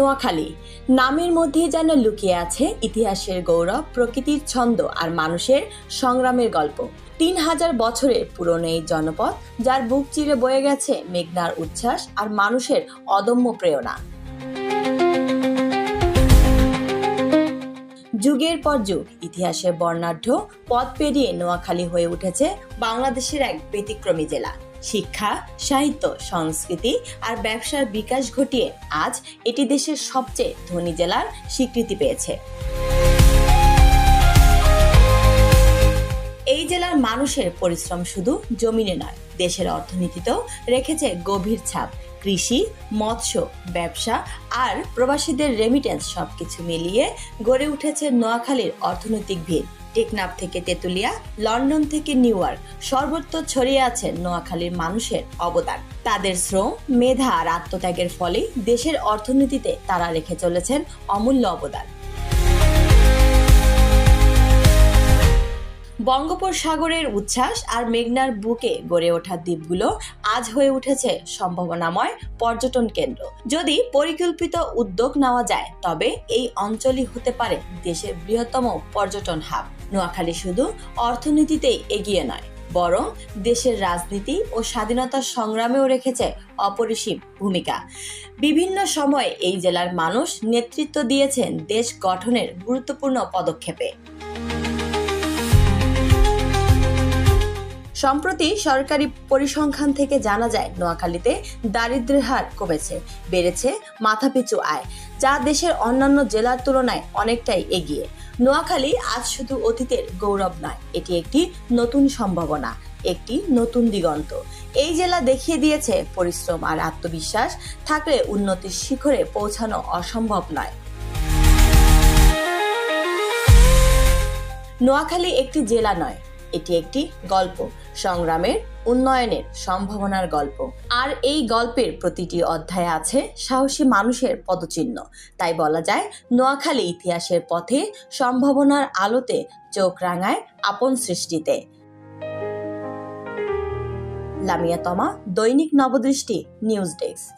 নোয়াখালী নামের মধ্যেই যেন লুকিয়ে আছে ইতিহাসের গৌরব, প্রকৃতির ছন্দ আর মানুষের সংগ্রামের গল্প। ৩,০০০ বছরের পুরনো এই জনপদ, যার বুক চিরে বয়ে গেছে মেঘনার উচ্ছ্বাস আর মানুষের অদম্য প্রেরণা। যুগের পর যুগ ইতিহাসের বর্ণাঢ্য পথ পেরিয়ে নোয়াখালী হয়ে উঠেছে বাংলাদেশের এক ব্যতিক্রমী জেলা। শিক্ষা, সাহিত্য, সংস্কৃতি আর ব্যবসার বিকাশ ঘটিয়ে আজ এটি দেশের সবচেয়ে ধনী জেলার স্বীকৃতি পেয়েছে। এই জেলার মানুষের পরিশ্রম শুধু জমিনে নয়, দেশের অর্থনীতিতেও রেখেছে গভীর ছাপ। কৃষি, মৎস্য, ব্যবসা আর প্রবাসীদের রেমিটেন্স সবকিছু মিলিয়ে গড়ে উঠেছে নোয়াখালীর অর্থনৈতিক ভিত। টেকনাফ থেকে তেতুলিয়া, লন্ডন থেকে নিউ ইয়র্ক, সর্বত্র ছড়িয়ে আছে নোয়াখালীর মানুষের অবদান। তাদের শ্রম, মেধা আর আত্মত্যাগের ফলে দেশের অর্থনীতিতে তারা রেখে চলেছেন অমূল্য অবদান। বঙ্গোপসাগরের উচ্ছ্বাস আর মেঘনার বুকে গড়ে ওঠা দ্বীপগুলো আজ হয়ে উঠেছে সম্ভাবনাময় পর্যটন কেন্দ্র। যদি পরিকল্পিত উদ্যোগ নেওয়া যায়, তবে এই অঞ্চলই হতে পারে দেশের বৃহত্তম পর্যটন হাব। নোয়াখালী শুধু অর্থনীতিতেই এগিয়ে নয়, বরং দেশের রাজনীতি ও স্বাধীনতার সংগ্রামেও রেখেছে অপরিসীম ভূমিকা। বিভিন্ন সময়ে এই জেলার মানুষ নেতৃত্ব দিয়েছেন দেশ গঠনের গুরুত্বপূর্ণ পদক্ষেপে। সম্প্রতি সরকারি পরিসংখ্যান থেকে জানা যায়, নোয়াখালীতে দারিদ্র্যের হার কমেছে, বেড়েছে মাথাপিছু আয়, যা দেশের অন্যান্য জেলার তুলনায় অনেকটাই এগিয়ে। নোয়াখালী আজ শুধু অতীতের গৌরব নয়, এটি একটি নতুন সম্ভাবনা, একটি নতুন দিগন্ত। এই জেলা দেখিয়ে দিয়েছে পরিশ্রম আর আত্মবিশ্বাস থাকলে উন্নতির শিখরে পৌঁছানো অসম্ভব নয়। নোয়াখালী একটি জেলা নয়, এটি একটি গল্প, সংগ্রামের, উন্নয়নের, সম্ভাবনার গল্প। আর এই গল্পের প্রতিটি অধ্যায়ে আছে সাহসী মানুষের পদচিহ্ন। তাই বলা যায়, নোয়াখালী ইতিহাসের পথে, সম্ভাবনার আলোতে চোখ রাঙায় আপন সৃষ্টিতে। লামিয়া তমা, দৈনিক নবদৃষ্টি, নিউজ ডেস্ক।